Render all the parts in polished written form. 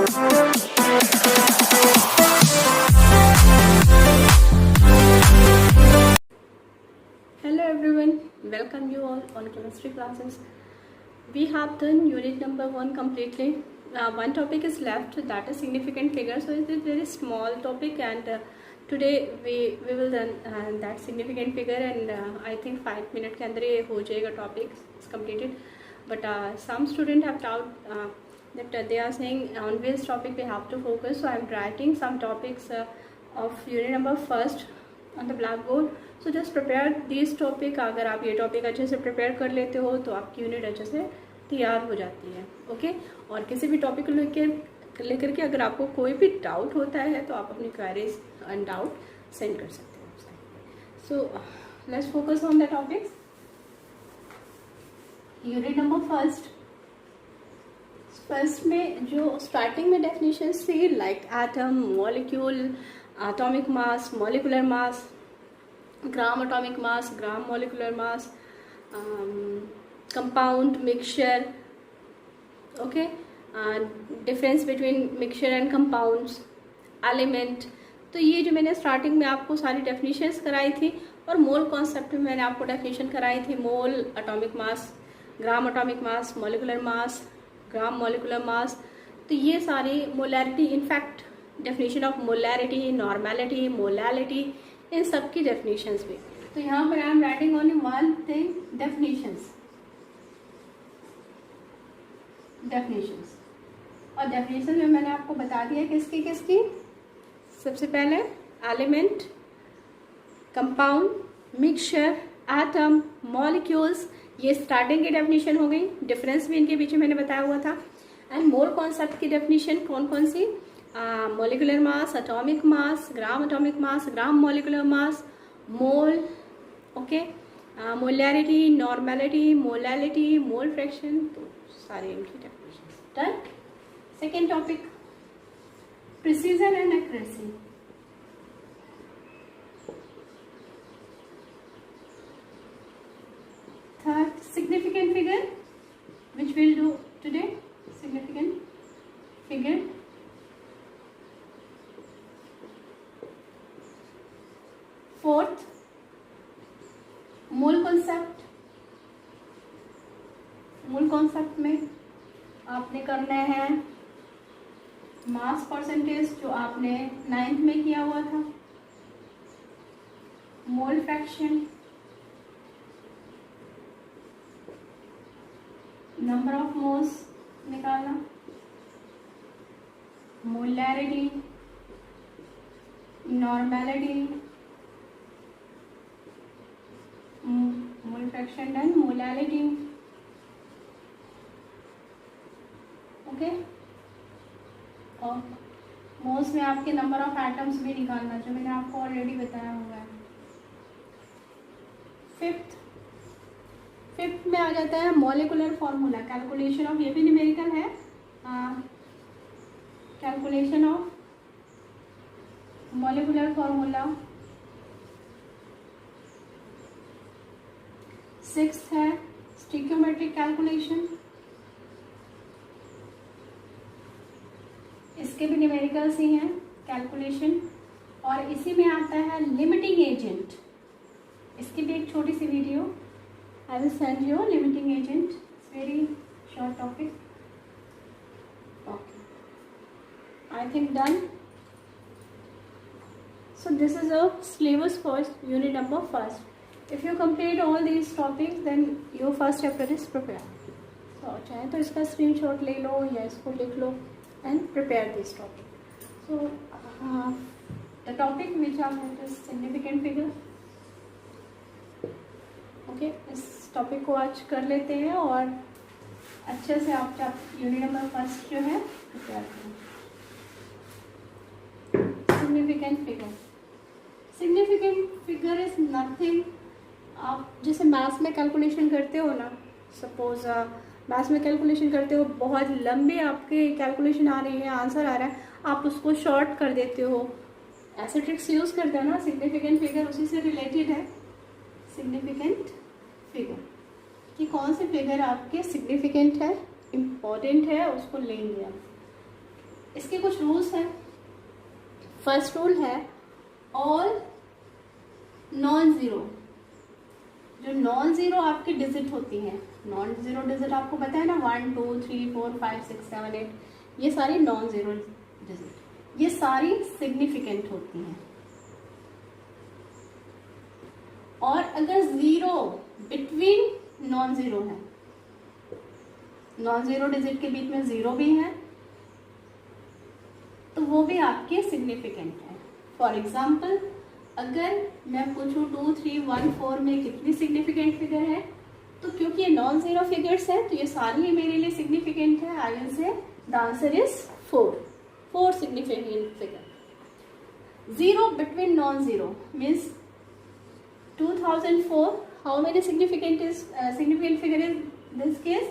Hello everyone, welcome you all on chemistry classes. We have done unit number 1 completely. One topic is left, that is significant figure. So it is a very small topic, and today we will done that significant figure, and I think 5 minutes के अंदर ये हो जाएगा topic is completed. But some students have doubt that they are saying on which topic we have to focus. So I am writing some topics of unit number 1 on the blackboard. So just prepare this topic. अगर आप ये topic अच्छे से prepare कर लेते हो तो आपकी यूनिट अच्छे से तैयार हो जाती है. ओके और किसी भी टॉपिक को लेकर के अगर आपको कोई भी डाउट होता है तो आप अपनी क्वेरीज एंड डाउट सेंड कर सकते हो. So let's focus on the topics. Unit number first में जो स्टार्टिंग में डेफिनेशंस थी like atom, molecule, atomic mass, molecular mass, gram atomic mass, gram molecular mass, compound, mixture, okay, difference between mixture and compounds, element. तो ये जो मैंने starting में आपको सारी डेफिनेशंस कराई थी, और मोल कॉन्सेप्ट में मैंने आपको डेफिनेशन कराई थी. Mole atomic mass, gram atomic mass, molecular mass, gram molecular mass. तो ये सारी molarity, in fact definition of molarity, normality, molality, इन सब की डेफिनेशंस भी. तो यहाँ पर I am writing only one thing, definitions. और डेफिनेशन में मैंने आपको बता दिया किसकी. सबसे पहले element, compound, mixture, atom, molecules, ये स्टार्टिंग की डेफिनेशन हो गई. डिफरेंस भी इनके पीछे मैंने बताया हुआ था. एंड मोल कॉन्सेप्ट की डेफिनेशन कौन कौन सी, molecular mass, atomic mass, gram atomic mass, gram molecular mass, mole, okay, molarity, normality, molality, mole fraction. तो सारे इनकी definition done. Second topic, precision and accuracy. Third, significant figure, which will do today. Significant figure. Fourth, mole concept. Mole concept में आपने करना है mass percentage, जो आपने 9th में किया हुआ था. Mole fraction, number of moles निकालना, molarity, normality, mole fraction and molality. Okay, और मोल्स में आपके नंबर ऑफ एटम्स भी निकालना, जो मैंने आपको ऑलरेडी बताया हुआ है. फिफ्थ में आ जाता है मॉलिकुलर फॉर्मूला, कैलकुलेशन ऑफ, ये भी न्यूमेरिकल है, calculation of molecular formula. Sixth है स्टिक्योमेट्रिक कैलकुलेशन, इसके भी न्यूमेरिकल्स ही हैं कैलकुलेशन. और इसी में आता है लिमिटिंग एजेंट. इसकी भी एक छोटी सी video I will send you. Limiting agent, very short topic. Okay, I think done. So this is a syllabus for unit number 1. If you complete all these topics, then your first chapter is prepared. So चाहे तो इसका screenshot ले लो या इसको लिख लो and prepare this topic. So the topic which I have is significant figure. Okay, इस topic को आज कर लेते हैं और अच्छे से आप यूनिट नंबर 1 जो है प्रिपेयर करें. Significant figure. Significant figure is nothing. आप जैसे मैथ्स में कैलकुलेशन करते हो ना, सपोज मैथ्स में कैलकुलेशन करते हो, बहुत लंबी आपकी कैलकुलेशन आ रही है, आंसर आ रहा है, आप उसको शॉर्ट कर देते हो, ऐसे ट्रिक्स यूज़ करते हो ना. सिग्निफिकेंट फिगर उसी से रिलेटेड है. सिग्निफिकेंट फिगर कि कौन से फिगर आपके सिग्निफिकेंट है, इम्पॉर्टेंट है, उसको लेंगे आप. इसके कुछ रूल्स हैं। फर्स्ट रूल है ऑल नॉन ज़ीरो, जो नॉन ज़ीरो आपकी डिजिट होती हैं, नॉन ज़ीरो डिजिट आपको पता है ना, 1 2 3 4 5 6 7 8, ये सारी नॉन ज़ीरो डिजिट, ये सारी सिग्निफिकेंट होती हैं। और अगर ज़ीरो बिटवीन नॉन ज़ीरो है, नॉन ज़ीरो डिजिट के बीच में ज़ीरो भी है, तो वो भी आपके सिग्निफिकेंट है। फॉर एग्जाम्पल अगर मैं पूछूं 2 3 1 4 में कितनी सिग्निफिकेंट फिगर है, तो क्योंकि ये नॉन ज़ीरो फिगर्स है तो ये सारी मेरे लिए सिग्निफिकेंट है। I will say the answer is 4 significant figure. Zero between non zero means 2004, how many significant figure is this case?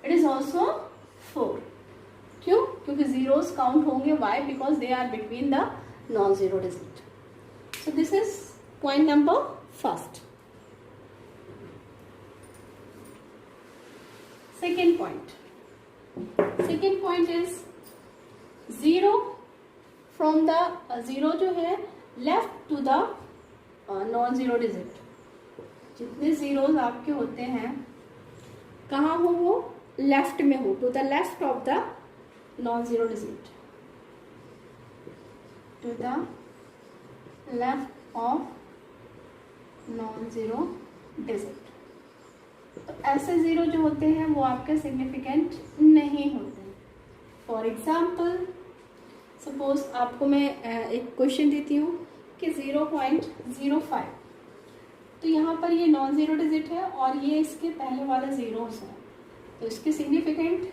It is also 4. क्यों? क्योंकि zeros count होंगे, why? Because they are between the non-zero digit. So this is point number first. Second point is zero from the zero जो है left to the non zero digit. जितने zeros आपके होते हैं कहाँ हो, वो लेफ्ट में हो, to the left of the non zero digit, to the left of non zero digit. तो ऐसे ज़ीरो जो होते हैं वो आपके सिग्निफिकेंट नहीं होते। फॉर एग्जाम्पल सपोज आपको मैं एक क्वेश्चन देती हूँ कि 0.05, तो यहाँ पर ये नॉन ज़ीरो डिजिट है और ये इसके पहले वाला ज़ीरोस है, तो इसकी सिग्निफिकेंट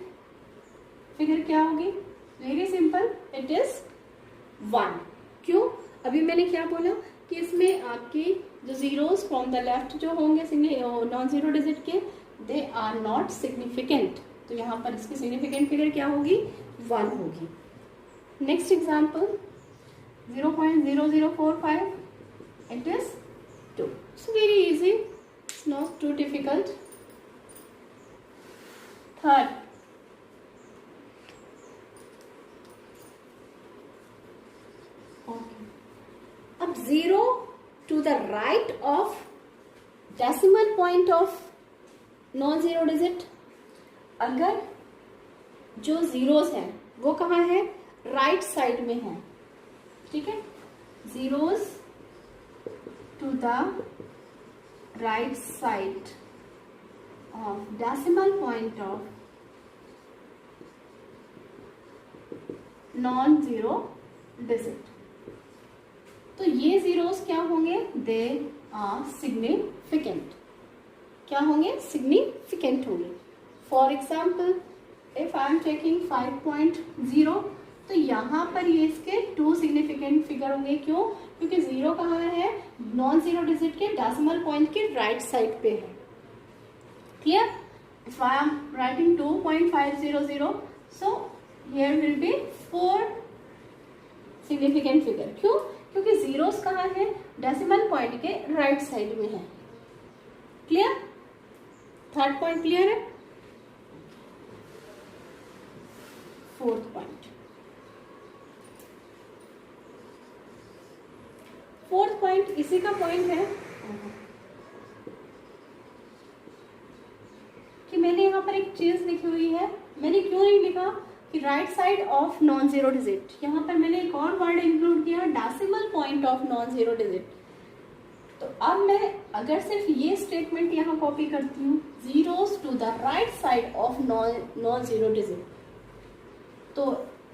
फिगर क्या होगी? Very simple, it is 1। क्यों? अभी मैंने क्या बोला कि इसमें आपकी जो ज़ीरोस फ्रॉम द लेफ्ट जो होंगे नॉन ज़ीरो डिजिट के, दे आर नॉट सिग्निफिकेंट, तो यहाँ पर इसकी सिग्निफिकेंट फिगर क्या होगी? 1 होगी। Next example 0.0045, it is 2. It's very easy, it's not too difficult. Third, okay, अब 0 to the right of decimal point of non-zero digit, अगर जो ज़ीरोज़ हैं वो कहाँ है? राइट साइड में है, ठीक है। Zeros to the right side of decimal point of non zero digit, तो ये ज़ीरोज़ क्या होंगे? They are significant. क्या होंगे? सिग्निफिकेंट होंगे। For example if I am taking 5.0, तो यहाँ पर ये इसके 2 सिग्निफिकेंट फिगर होंगे। क्यों? क्योंकि ज़ीरो कहाँ है? नॉन ज़ीरो डिजिट के डेसिमल पॉइंट के राइट साइड पे है। Clear? If I am writing 2.500, so here will be 4 significant figure. क्यों? क्योंकि ज़ीरोस कहाँ है? डेसिमल पॉइंट के राइट साइड में है। क्लियर? थर्ड पॉइंट क्लियर है? फोर्थ पॉइंट, फोर्थ पॉइंट इसी का पॉइंट है कि मैंने यहाँ पर एक चीज लिखी हुई है। मैंने क्यों नहीं लिखा कि right side of non zero digit, यहाँ पर मैंने एक और वर्ड इंक्लूड किया, decimal point of non zero digit. तो अब मैं अगर सिर्फ ये स्टेटमेंट यहाँ कॉपी करती हूँ, zeros to the right side of non zero digit, तो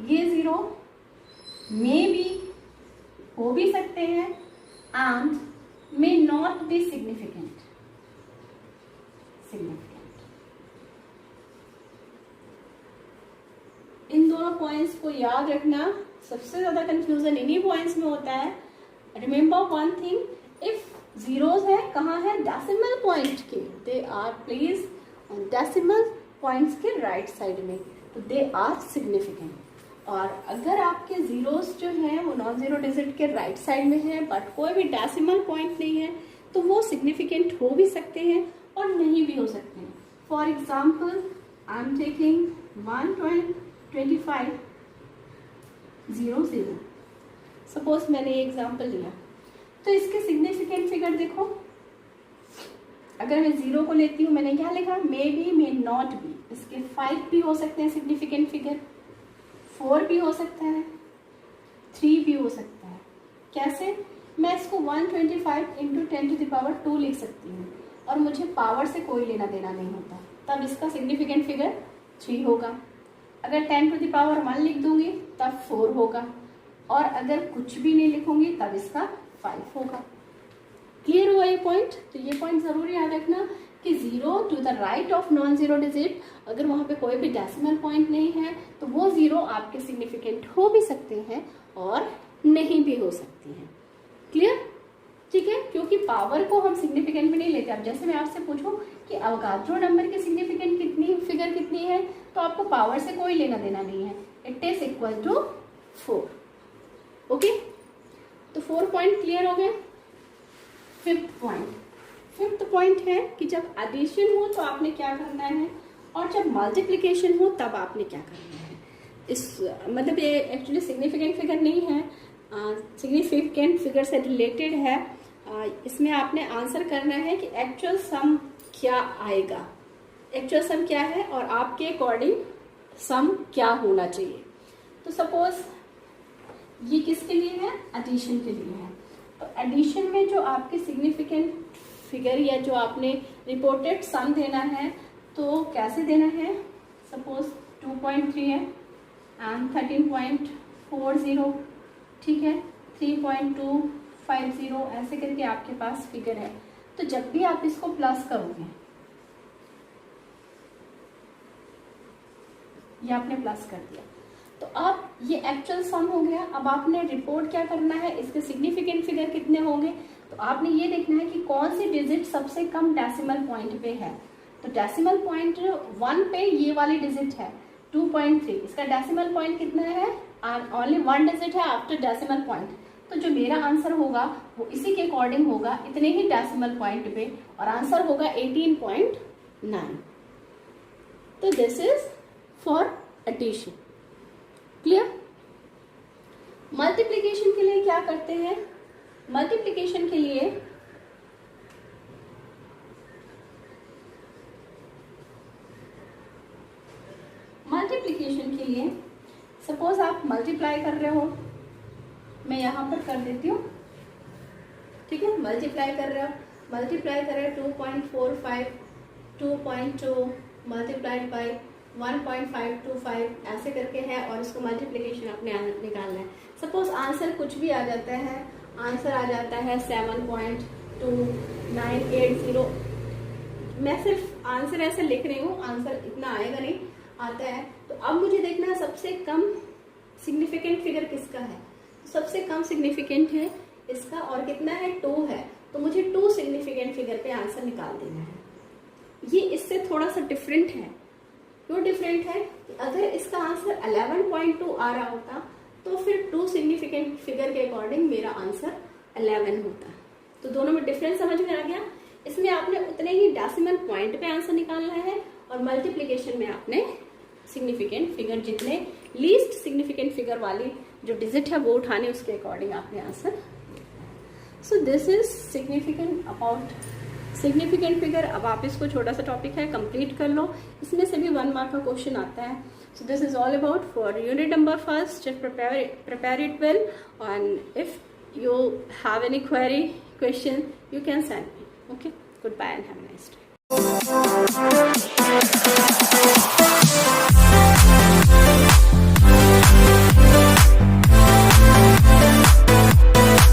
ये जीरो मे बी हो भी सकते हैं and may not be significant. इन दोनों पॉइंट्स को याद रखना। सबसे ज्यादा कंफ्यूजन इन्हीं पॉइंट्स में होता है। Remember one thing, if zeros है कहाँ है? डेसिमल पॉइंट के, they are place on decimal points के राइट साइड में, तो दे आर सिग्निफिकेंट। और अगर आपके जीरोस जो है वो नॉन जीरो डिजिट के राइट साइड में है बट कोई भी डेसिमल पॉइंट नहीं है, तो वो सिग्निफिकेंट हो भी सकते हैं और नहीं भी हो सकते हैं। For example I am taking 125 0 0। Suppose मैंने ये एग्जांपल लिया, तो इसके सिग्निफिकेंट फिगर देखो, अगर मैं 0 को लेती हूँ, मैंने क्या लिखा, may be may not B, इसके 5 भी हो सकते हैं सिग्निफिकेंट फिगर, 4 भी हो सकता है, 3 भी हो सकता है। कैसे? मैं इसको 125 इंटू 10⁻² लिख सकती हूँ और मुझे पावर से कोई लेना देना नहीं होता, तब इसका सिग्निफिकेंट फिगर 3 होगा। अगर 10⁻1 लिख दूंगी तब 4 होगा, और अगर कुछ भी नहीं लिखूंगी तब इसका 5 होगा। क्लियर हुआ ये पॉइंट? तो ये पॉइंट जरूर याद रखना कि 0 to the right of non zero digit, अगर वहां पे कोई भी डेसिमल पॉइंट नहीं है तो वो 0 आपके सिग्निफिकेंट हो भी सकते हैं और नहीं भी हो सकती हैं। क्लियर? ठीक है, क्योंकि पावर को हम सिग्निफिकेंट में नहीं लेते। अब जैसे मैं आपसे पूछूं कि अवोगाड्रो नंबर की सिग्निफिकेंट फिगर कितनी है, तो आपको पावर से कोई लेना देना नहीं है, it is equal to 4। Okay, तो 4 पॉइंट क्लियर हो गए। फिफ्थ पॉइंट है कि जब एडिशन हो तो आपने क्या करना है, और जब मल्टीप्लिकेशन हो तब आपने क्या करना है। इस मतलब ये एक्चुअली सिग्निफिकेंट फिगर नहीं है, सिग्निफिकेंट फिगर से रिलेटेड है। इसमें आपने आंसर करना है कि एक्चुअल सम क्या आएगा, एक्चुअल सम क्या है और आपके अकॉर्डिंग सम क्या होना चाहिए। तो सपोज ये किसके लिए है, एडिशन के लिए है। तो एडिशन में जो आपके सिग्निफिकेंट फिगर या जो आपने रिपोर्टेड सम देना है, तो कैसे देना है। सपोज 2.3 है एंड 13.40, ठीक है, 3.250, ऐसे करके आपके पास फिगर है। तो जब भी आप इसको प्लस करोगे, ये आपने प्लस कर दिया, तो अब ये एक्चुअल सम हो गया। अब आपने रिपोर्ट क्या करना है, इसके सिग्निफिकेंट फिगर कितने होंगे, तो आपने ये देखना है कि कौन सी डिजिट सबसे कम डेसिमल पॉइंट पे है। तो डेसिमल पॉइंट 1 पे ये वाली डिजिट है 2.3, इसका डेसिमल पॉइंट कितना है, ओनली 1 डिजिट है आफ्टर डेसिमल पॉइंट। तो जो मेरा आंसर होगा वो इसी के अकॉर्डिंग होगा, इतने ही डेसिमल पॉइंट पे, और आंसर होगा 18.9। तो this is for addition. Clear? Multiplication के लिए क्या करते हैं, मल्टीप्लिकेशन के लिए सपोज आप मल्टीप्लाई कर रहे हो, मैं यहां पर कर देती हूँ, ठीक है, मल्टीप्लाई कर रहे हो, मल्टीप्लाई कर रहे हो 2.45 2.2 मल्टीप्लाइड बाई 1.525 ऐसे करके है, और इसको मल्टीप्लिकेशन आपने निकालना है। सपोज आंसर कुछ भी आ जाता है, आंसर आ जाता है 7.2980। मैं सिर्फ आंसर ऐसे लिख रही हूँ, आंसर इतना आएगा नहीं, आता है। तो अब मुझे देखना है सबसे कम सिग्निफिकेंट फिगर किसका है। सबसे कम सिग्निफिकेंट है इसका, और कितना है 2 है, तो मुझे 2 सिग्निफिकेंट फिगर पे आंसर निकाल देना है। ये इससे थोड़ा सा डिफरेंट है। क्यों डिफरेंट है? अगर इसका आंसर 11.2 आ रहा होता तो फिर 2 सिग्निफिकेंट फिगर के अकॉर्डिंग मेरा आंसर 11 होता। तो दोनों में डिफरेंस समझ में आ गया। इसमें आपने उतने ही डेसिमल पॉइंट पे आंसर निकालना है, और मल्टीप्लिकेशन में आपने सिग्निफिकेंट फिगर, जितने लीस्ट सिग्निफिकेंट फिगर वाली जो डिजिट है वो उठाने, उसके अकॉर्डिंग आपने answer. So this is significant about significant figure. अब आप इसको, छोटा सा टॉपिक है, कंप्लीट कर लो, इसमें से भी 1 मार्क का क्वेश्चन आता है। So this is all about for unit number first. Just prepare it well, and if you have any query, question, you can send me. Okay, goodbye and have a nice day.